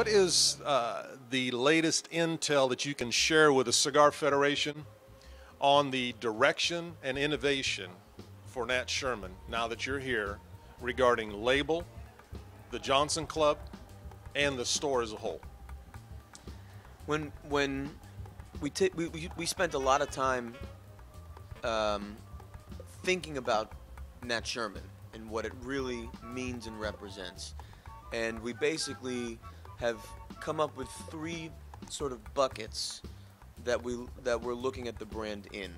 What is the latest intel that you can share with the Cigar Federation on the direction and innovation for Nat Sherman now that you're here regarding label, the Johnson Club, and the store as a whole? When we spent a lot of time thinking about Nat Sherman and what it really means and represents, and we basically have come up with three sort of buckets that we're looking at the brand in.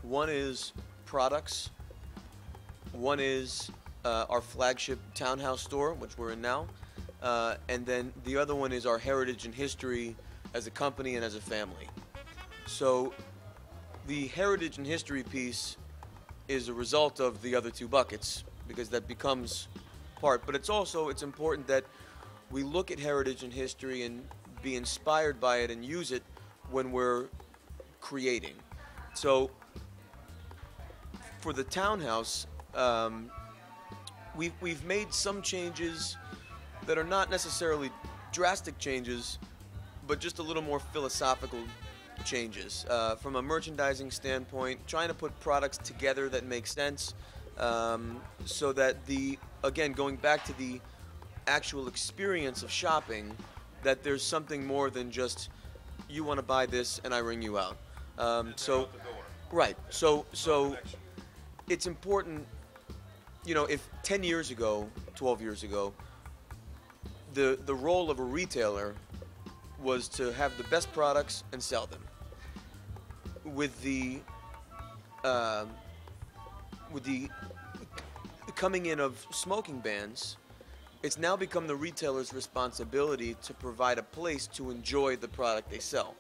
One is products. One is our flagship townhouse store, which we're in now, and then the other one is our heritage and history as a company and as a family. So the heritage and history piece is a result of the other two buckets because that becomes part, but it's important that we look at heritage and history and be inspired by it and use it when we're creating. So for the townhouse, we've made some changes that are not necessarily drastic changes, but just a little more philosophical changes. From a merchandising standpoint, trying to put products together that make sense, so that again, going back to the actual experience of shopping, that there's something more than just you want to buy this and I ring you out. Right. So it's important, if 10 years ago, 12 years ago, the role of a retailer was to have the best products and sell them. With the coming in of smoking bans, it's now become the retailer's responsibility to provide a place to enjoy the product they sell.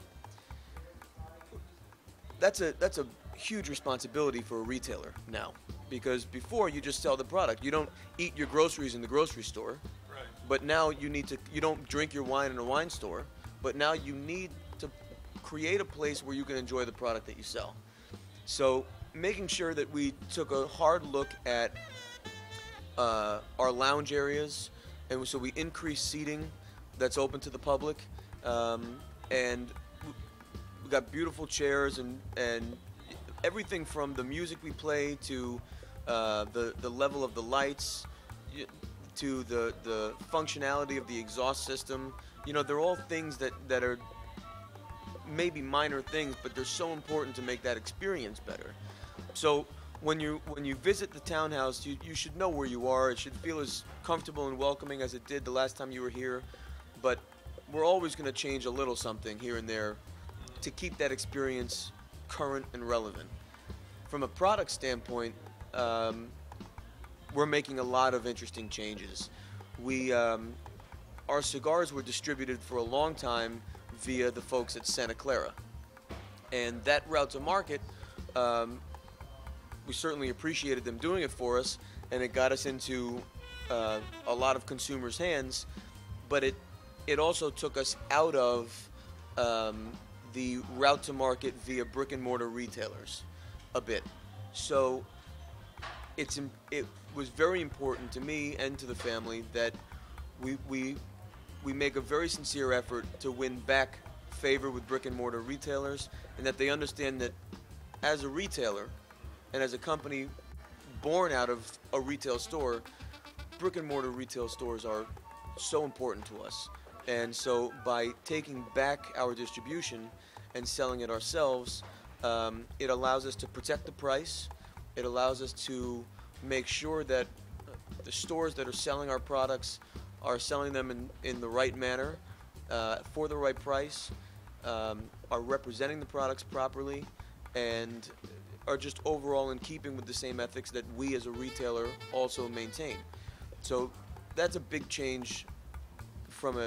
That's a huge responsibility for a retailer now, because before you just sell the product. You don't eat your groceries in the grocery store, right. But now you don't drink your wine in a wine store, but now you need to create a place where you can enjoy the product that you sell. So making sure that we took a hard look at our lounge areas, and so we increased seating that's open to the public, and we got beautiful chairs and everything from the music we play to the level of the lights to the functionality of the exhaust system. They're all things that are maybe minor things, but they're so important to make that experience better. So when you visit the townhouse, you should know where you are. It should feel as comfortable and welcoming as it did the last time you were here. But we're always going to change a little something here and there to keep that experience current and relevant. From a product standpoint, we're making a lot of interesting changes. Our cigars were distributed for a long time via the folks at Santa Clara, and that route to market, we certainly appreciated them doing it for us, and it got us into a lot of consumers' hands, but it also took us out of the route to market via brick and mortar retailers a bit. So it was very important to me and to the family that we make a very sincere effort to win back favor with brick and mortar retailers, and that they understand that as a retailer and as a company born out of a retail store, brick and mortar retail stores are so important to us. And so by taking back our distribution and selling it ourselves, it allows us to protect the price. It allows us to make sure that the stores that are selling our products are selling them in the right manner, for the right price, are representing the products properly, and are just overall in keeping with the same ethics that we as a retailer also maintain. So that's a big change from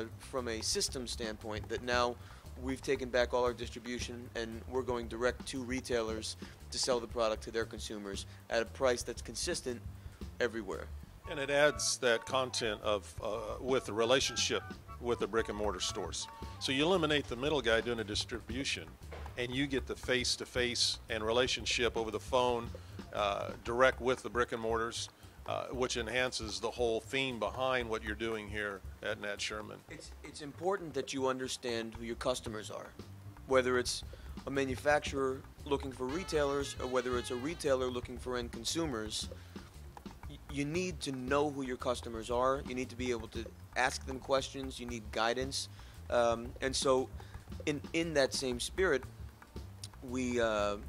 a system standpoint, that now we've taken back all our distribution and we're going direct to retailers to sell the product to their consumers at a price that's consistent everywhere. And it adds that content with the relationship with the brick and mortar stores. So you eliminate the middle guy doing the distribution, and you get the face-to-face and relationship over the phone, direct with the brick and mortars. which enhances the whole theme behind what you're doing here at Nat Sherman. It's important that you understand who your customers are, whether it's a manufacturer looking for retailers or whether it's a retailer looking for end consumers. You need to know who your customers are. You need to be able to ask them questions. You need guidance. And so in that same spirit, we the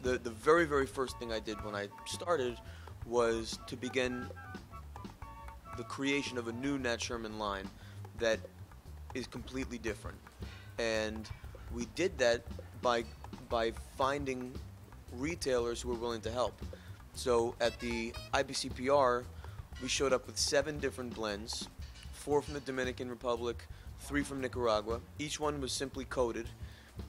very, very first thing I did when I started was to begin the creation of a new Nat Sherman line that is completely different. And we did that by finding retailers who were willing to help. So at the IBCPR, we showed up with 7 different blends, 4 from the Dominican Republic, 3 from Nicaragua. Each one was simply coded,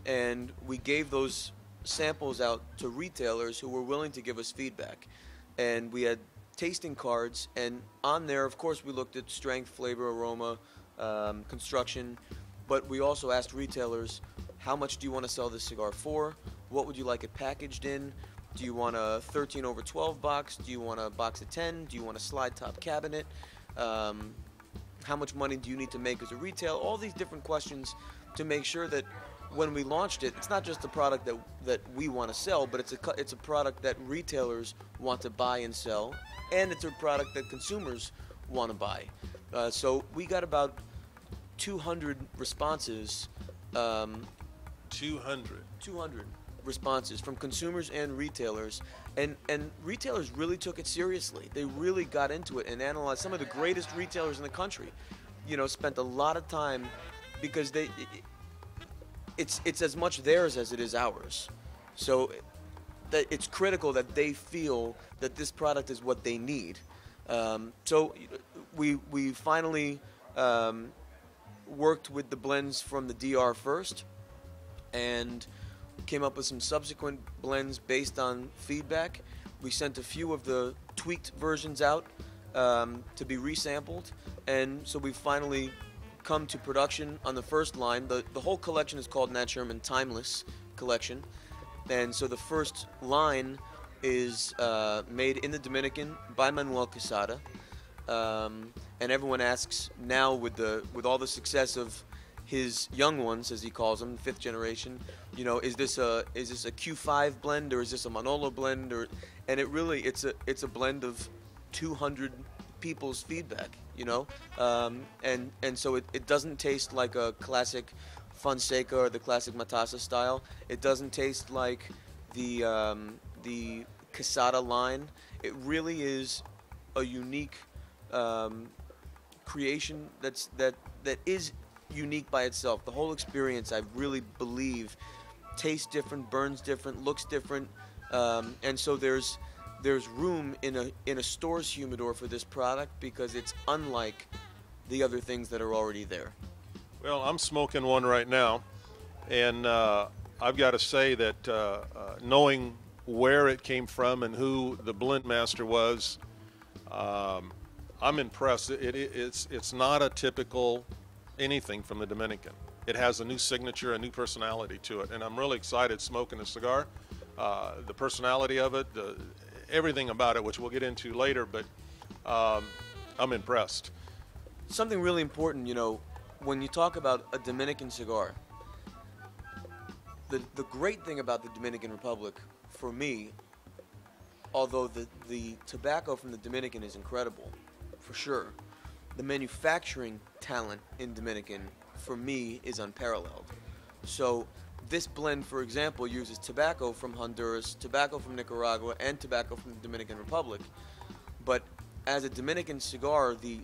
and we gave those samples out to retailers who were willing to give us feedback. And we had tasting cards, and on there, of course, we looked at strength, flavor, aroma, construction, but we also asked retailers, how much do you want to sell this cigar for? What would you like it packaged in? Do you want a 13 over 12 box? Do you want a box of 10? Do you want a slide top cabinet? How much money do you need to make as a retail? All these different questions to make sure that when we launched it, it's not just a product that we want to sell, but it's a product that retailers want to buy and sell, and it's a product that consumers want to buy. So we got about 200 responses. 200 responses from consumers and retailers, and retailers really took it seriously. They really got into it and analyzed. Some of the greatest retailers in the country, spent a lot of time because it's as much theirs as it is ours. So that it's critical that they feel that this product is what they need. So we finally worked with the blends from the DR first, and came up with some subsequent blends based on feedback. We sent a few of the tweaked versions out to be resampled, and so we finally come to production on the first line. The whole collection is called Nat Sherman Timeless Collection, and so the first line is made in the Dominican by Manuel Quesada, and everyone asks now with all the success of his young ones, as he calls them, 5th generation, is this a Q5 blend, or is this a Manolo blend, and it's a blend of 200 people's feedback, and so it doesn't taste like a classic Fonseca or the classic Matassa style. It doesn't taste like the Quesada line. It really is a unique creation that is unique by itself. The whole experience, I really believe, tastes different, burns different, looks different, and so there's room in a store's humidor for this product because it's unlike the other things that are already there. Well, I'm smoking one right now, and I've got to say that knowing where it came from and who the blend master was, I'm impressed. It's not a typical anything from the Dominican. It has a new signature, a new personality to it, and I'm really excited smoking a cigar. The personality of it, everything about it, which we'll get into later, but I'm impressed. Something really important, when you talk about a Dominican cigar, the great thing about the Dominican Republic, for me, although the tobacco from the Dominican is incredible, for sure, the manufacturing talent in Dominican, for me, is unparalleled. So this blend, for example, uses tobacco from Honduras, tobacco from Nicaragua, and tobacco from the Dominican Republic. But as a Dominican cigar, the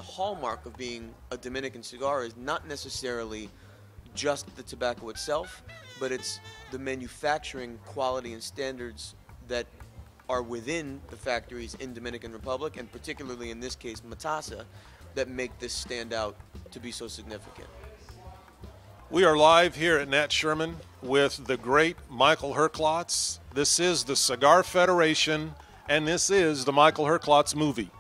hallmark of being a Dominican cigar is not necessarily just the tobacco itself, but it's the manufacturing quality and standards that are within the factories in Dominican Republic, and particularly in this case Matassa, that make this stand out to be so significant. We are live here at Nat Sherman with the great Michael Herklots. This is the Cigar Federation, and this is the Michael Herklots movie.